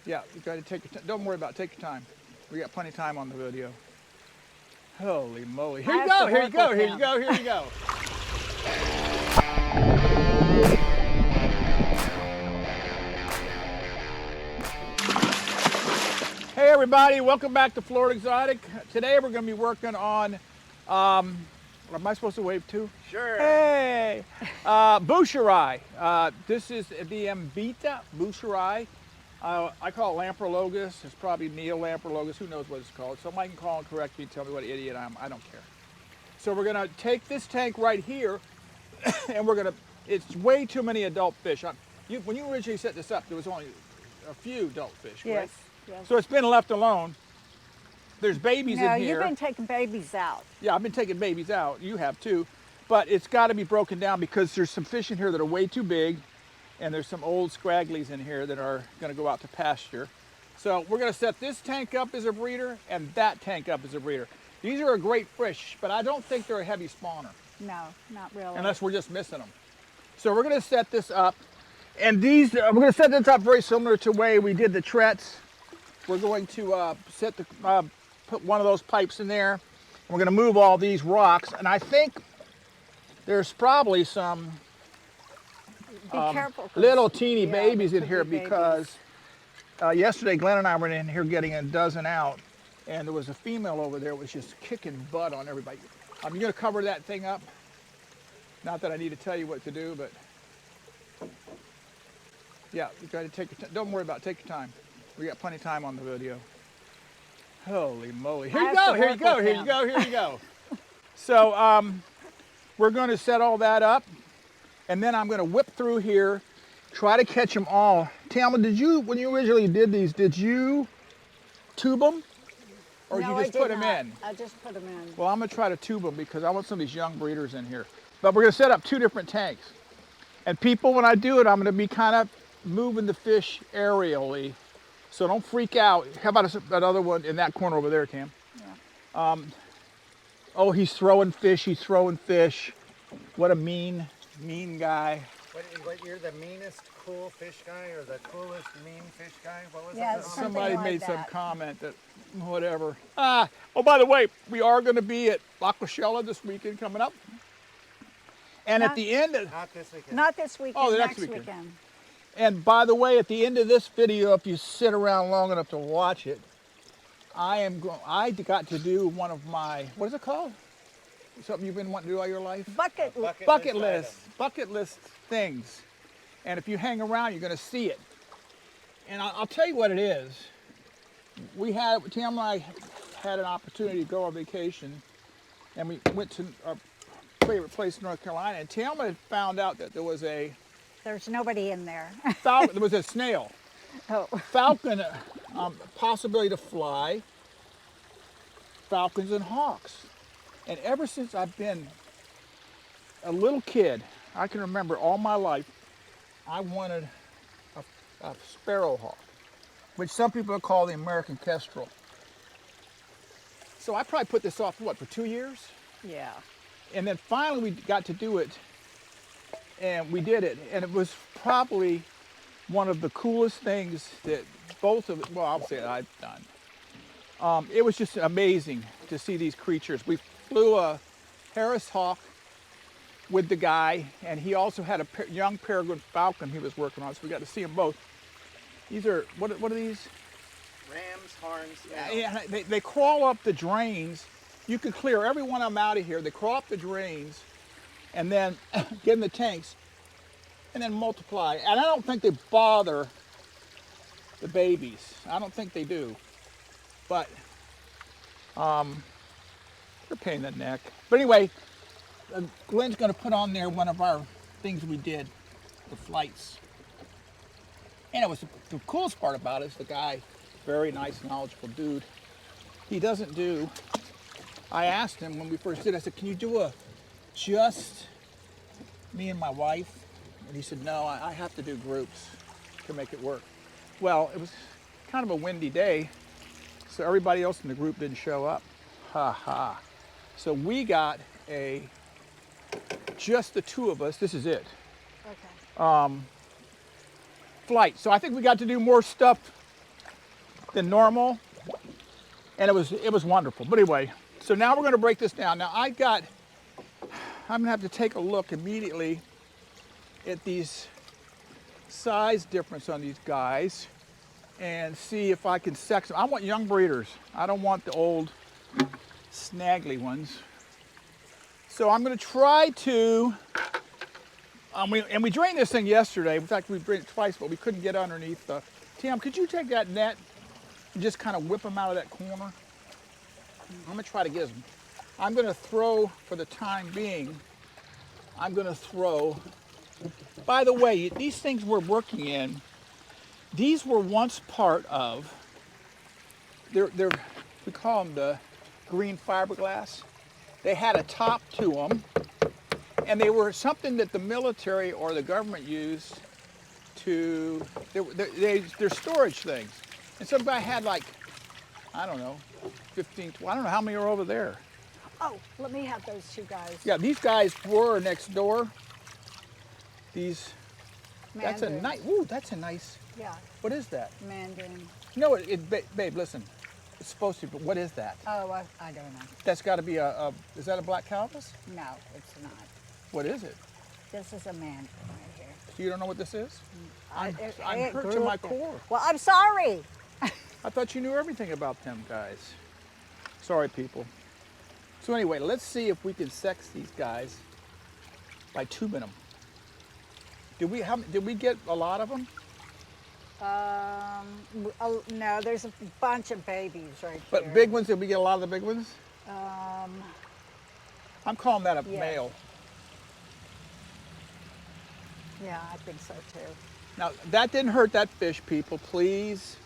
Yeah, you got to take your time. Don't worry about it. Take your time. We got plenty of time on the video. Holy moly. Here you go, here you go, here you go, here you go. Hey everybody, welcome back to Florida Exotic. Today we're going to be working on, am I supposed to wave too? Sure. Hey! Buescheri. This is the Mbita buescheri. I call it Lamprologus. It's probably Neolamprologus. Who knows what it's called? Somebody can call and correct me and tell me what an idiot I am. I don't care. So we're going to take this tank right here, and we're going to, it's way too many adult fish. When you originally set this up, there was only a few adult fish, yes, right? Yes. So it's been left alone. There's babies in here. No, you've been taking babies out. Yeah, I've been taking babies out. You have too. But it's got to be broken down because there's some fish in here that are way too big, and there's some old scragglies in here that are going to go out to pasture. So we're going to set this tank up as a breeder and that tank up as a breeder. These are a great fish, but I don't think they're a heavy spawner. No, not really. Unless we're just missing them. So we're going to set this up. And these, we're going to set this up very similar to the way we did the Trets. We're going to put one of those pipes in there. And we're going to move all these rocks. And I think there's probably some Be careful, little teeny yeah, babies in could here be because yesterday Glenn and I were in here getting a dozen out, and there was a female over there that was just kicking butt on everybody. I'm going to cover that thing up. Not that I need to tell you what to do, but yeah, you got to take your time. Don't worry about it. Take your time. We got plenty of time on the video. Holy moly. Here you go, here you go, here you go, here you go. So we're going to set all that up, and then I'm going to whip through here, try to catch them all. Tamela, did you, when you originally did these, did you tube them? Or no, you just put them in? I just put them in. Well, I'm going to try to tube them because I want some of these young breeders in here. But we're going to set up two different tanks. And people, when I do it, I'm going to be kind of moving the fish aerially. So don't freak out. How about another one in that corner over there, Tam? Yeah. Oh, he's throwing fish. He's throwing fish. What a mean guy. What, you're the meanest cool fish guy or the coolest mean fish guy? What was Yeah, that? Somebody like made some that. comment that, whatever. Oh, by the way, we are going to be at Lake this weekend coming up. And at the end of... Not this weekend. Not this weekend, Oh, the next next weekend. weekend. And by the way, at the end of this video, if you sit around long enough to watch it, I got to do one of my, what is it called? Something you've been wanting to do all your life? Bucket list things. And if you hang around, you're going to see it. And I'll tell you what it is. Tam and I had an opportunity to go on vacation, and we went to our favorite place in North Carolina, and Tam had found out that there was There's nobody in there. there was a snail. Oh. Falcon, possibility to fly, falcons and hawks. And ever since I've been a little kid, I can remember all my life, I wanted a sparrowhawk, which some people call the American kestrel. So I probably put this off, what, for 2 years? Yeah. And then finally we got to do it, and we did it. And it was probably one of the coolest things that I'll say that I've done. It was just amazing to see these creatures. We flew a Harris hawk with the guy, and he also had a young peregrine falcon he was working on, so we got to see them both. These are, what are these? Ram's horns. Yeah, they crawl up the drains. You can clear every one of them out of here. They crawl up the drains and then get in the tanks and then multiply. And I don't think they bother the babies. I don't think they do. But they're a pain in the neck. But anyway, Glenn's going to put on there one of our things we did, the flights. And it was the coolest part about it is the guy, very nice, knowledgeable dude. He doesn't do, I asked him when we first did, I said, can you do just me and my wife? And he said, no, I have to do groups to make it work. Well, it was kind of a windy day, so everybody else in the group didn't show up. Ha ha. So we got just the two of us, this is it. Okay. Flight. So I think we got to do more stuff than normal, and it was wonderful. But anyway, so now we're going to break this down. Now I'm going to have to take a look immediately at these size difference on these guys and see if I can sex them. I want young breeders. I don't want the old snaggly ones. So I'm going to try to, we drained this thing yesterday. In fact, we drained it twice, but we couldn't get underneath the, Tim, could you take that net and just kind of whip them out of that corner? I'm going to try to get them. I'm going to throw, for the time being, I'm going to throw, by the way, these things we're working in, these were once part of, we call them the green fiberglass. They had a top to them, and they were something that the military or the government used to, they're storage things. And some guy had like, I don't know, 15, 20, I don't know how many are over there. Oh, let me have those two guys. Yeah, these guys were next door. These, that's a Mandarin. nice, ooh, that's a nice, Yeah, what is that? Mandarin. No, babe, listen. It's supposed to be, but what is that? Oh, I don't know. That's got to be is that a black Calvus? No, it's not. What is it? This is a Mandarin right here. So you don't know what this is? I'm I hurt grew to my up there. core. Well, I'm sorry. I thought you knew everything about them guys. Sorry, people. So anyway, let's see if we can sex these guys by tubing them. Did we get a lot of them? No, there's a bunch of babies right But here. big ones, did we get a lot of the big ones? Um, I'm calling that a Yes. male. yeah, I think so too. Now, that didn't hurt that fish, people, please.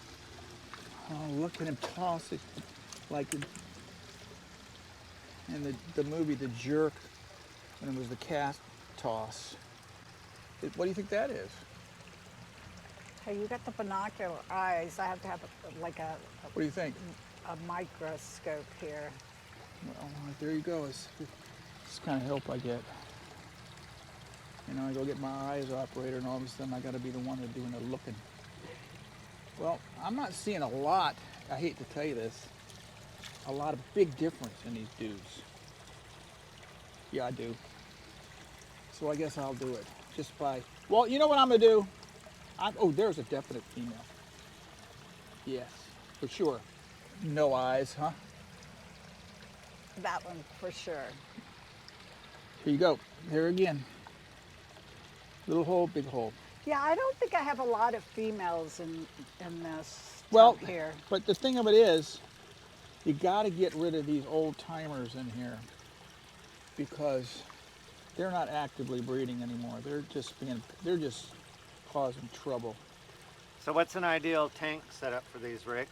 Oh, look at him toss it like in the movie The Jerk, when it was the cast toss. What do you think that is? Hey, you got the binocular eyes. I have to have like a What do you think? microscope here. Well, there you go. It's kind of help I get. You know, I go get my eyes operator, and all of a sudden I got to be the one that's doing the looking. Well, I'm not seeing a lot. I hate to tell you this. A lot of big difference in these dudes. Yeah, I do. So I guess I'll do it just by. Well, you know what I'm gonna do? Oh, there's a definite female. Yes, for sure. No eyes, huh? That one for sure. Here you go. Here again. Little hole, big hole. Yeah, I don't think I have a lot of females in this Well, tub here. but the thing of it is, you got to get rid of these old timers in here because they're not actively breeding anymore. They're just causing trouble. So what's an ideal tank setup for these, Rick?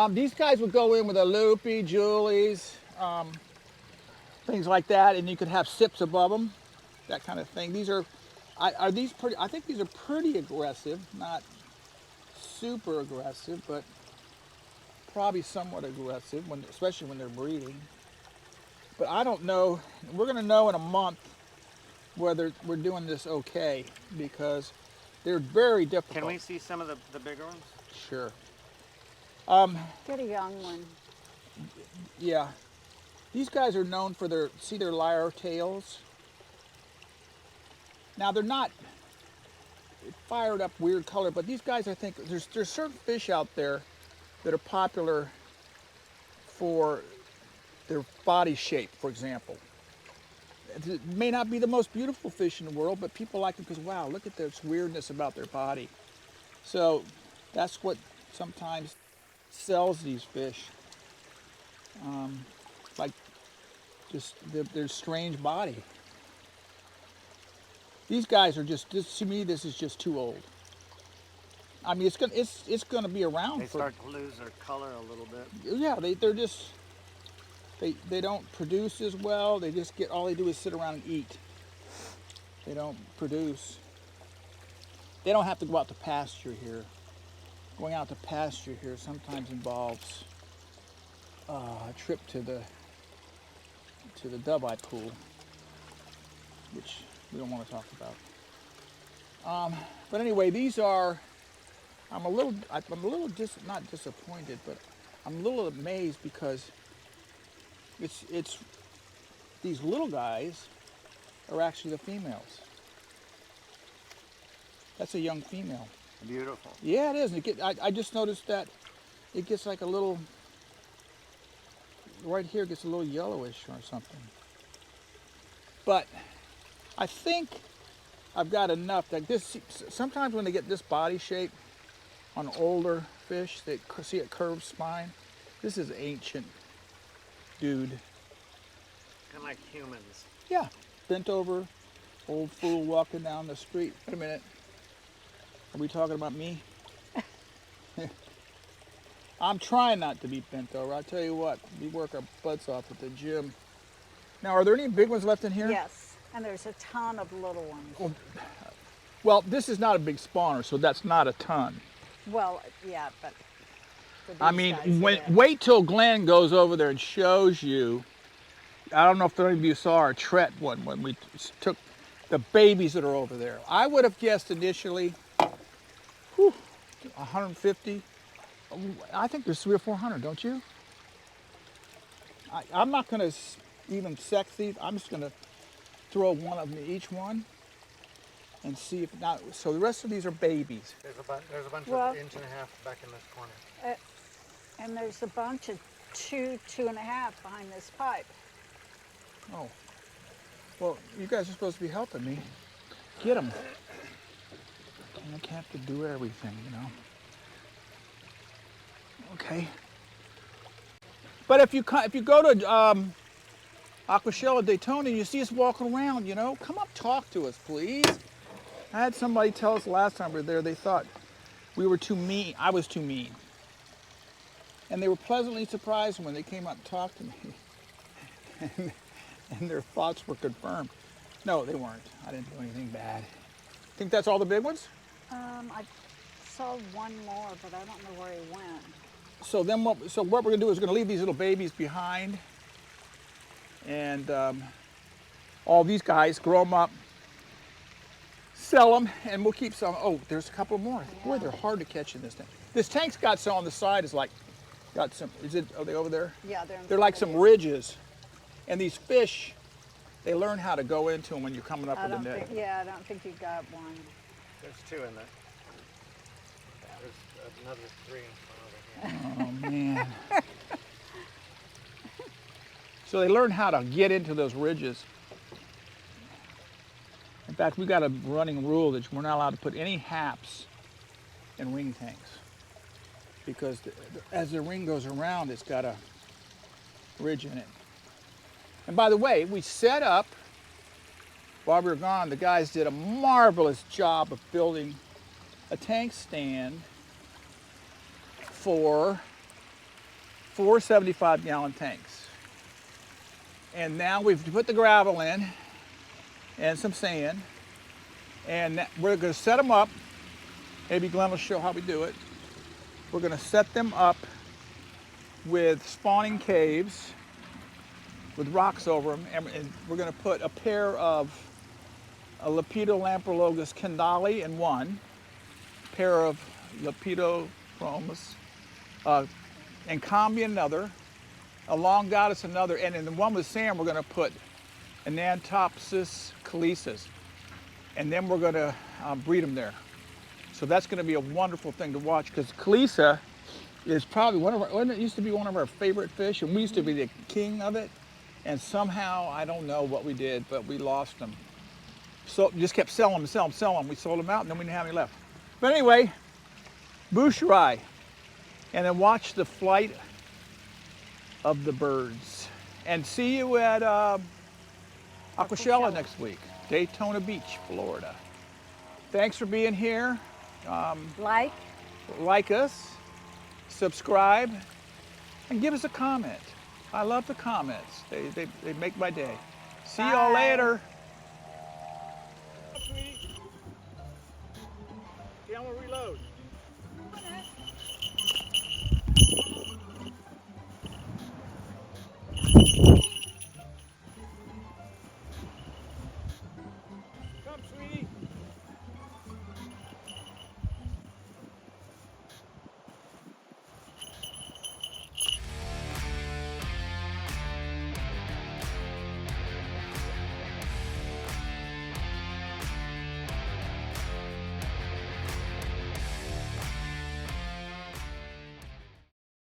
These guys would go in with a loopy, Julies, things like that, and you could have sips above them, that kind of thing. These are these pretty? I think these are pretty aggressive, not super aggressive, but probably somewhat aggressive, especially when they're breeding. But I don't know. We're going to know in a month whether we're doing this okay because they're very difficult. Can we see some of the bigger ones? Sure. Get a young one. Yeah. These guys are known for their lyre tails. Now they're not fired up weird color, but these guys, I think, there's certain fish out there that are popular for their body shape, for example. It may not be the most beautiful fish in the world, but people like them because, wow, look at this weirdness about their body. So that's what sometimes sells these fish. Like just their strange body. These guys are to me, this is just too old. I mean, it's gonna be around. They start to lose their color a little bit. Yeah, they don't produce as well. They just all they do is sit around and eat. They don't produce. They don't have to go out to pasture here. Going out to pasture here sometimes involves a trip to the dove-eye pool, which we don't want to talk about. But anyway, these are, I'm a little not disappointed, but I'm a little amazed because it's these little guys are actually the females. That's a young female. Beautiful. Yeah, it is. I just noticed that it gets like a little, right here it gets a little yellowish or something. But I think I've got enough that this, sometimes when they get this body shape on older fish, they see a curved spine. This is ancient dude. Kind of like humans. Yeah, bent over, old fool walking down the street. Wait a minute. Are we talking about me? I'm trying not to be bent over. I'll tell you what, we work our butts off at the gym. Now, are there any big ones left in here? Yes, and there's a ton of little ones. Well, this is not a big spawner, so that's not a ton. Well, yeah, but for these I mean, guys, it is. wait till Glenn goes over there and shows you. I don't know if any of you saw our Tret one when we took the babies that are over there. I would have guessed initially, 150. I think there's 300 or 400, don't you? I'm not going to even sex these. I'm just going to throw one of them to each one and see if not. So the rest of these are babies. There's a bunch Well- of 1.5 inches back in this corner. And there's a bunch of 2.5 behind this pipe. Oh, well, you guys are supposed to be helping me. Get them. I can't have to do everything, you know. Okay. But if you go to Aquashella Daytona and you see us walking around, you know, come up, talk to us, please. I had somebody tell us last time we were there, they thought we were too mean. I was too mean. And they were pleasantly surprised when they came up and talked to me. and their thoughts were confirmed. No, they weren't. I didn't do anything bad. Think that's all the big ones? I saw one more, but I don't know where he went. So then what we're gonna do is we're gonna leave these little babies behind, and all these guys, grow them up, sell them, and we'll keep some. Oh, there's a couple more. Yeah. Boy, they're hard to catch in this tank. This tank's got some on the side, is like, got some, are they over there? Yeah, They're like in front some of ridges. And these fish, they learn how to go into them when you're coming up you. with the net. I don't think you got one. There's 2 in there. There's another 3 in front over here. Oh, man. So they learn how to get into those ridges. In fact, we got a running rule that we're not allowed to put any haps in ring tanks because as the ring goes around, it's got a ridge in it. And by the way, we set up, while we were gone, the guys did a marvelous job of building a tank stand for 4 75-gallon tanks. And now we've put the gravel in and some sand, and we're going to set them up. Maybe Glenn will show how we do it. We're going to set them up with spawning caves with rocks over them, and we're going to put a pair of a Neolamprologus kendali in one, pair of Lepidophromos, and Combi another, a Longatus another, and in the one with sand we're going to put an Anantopsis calicis, and then we're going to breed them there. So that's going to be a wonderful thing to watch because Calisa is probably it used to be one of our favorite fish, and we used to be the king of it. And somehow, I don't know what we did, but we lost them. So just kept selling them. We sold them out, and then we didn't have any left. But anyway, buescheri. And then watch the flight of the birds. And see you at Aquashella next week, Daytona Beach, Florida. Thanks for being here. Like us, subscribe, and give us a comment. I love the comments. They make my day. See y'all later. I'm gonna reload.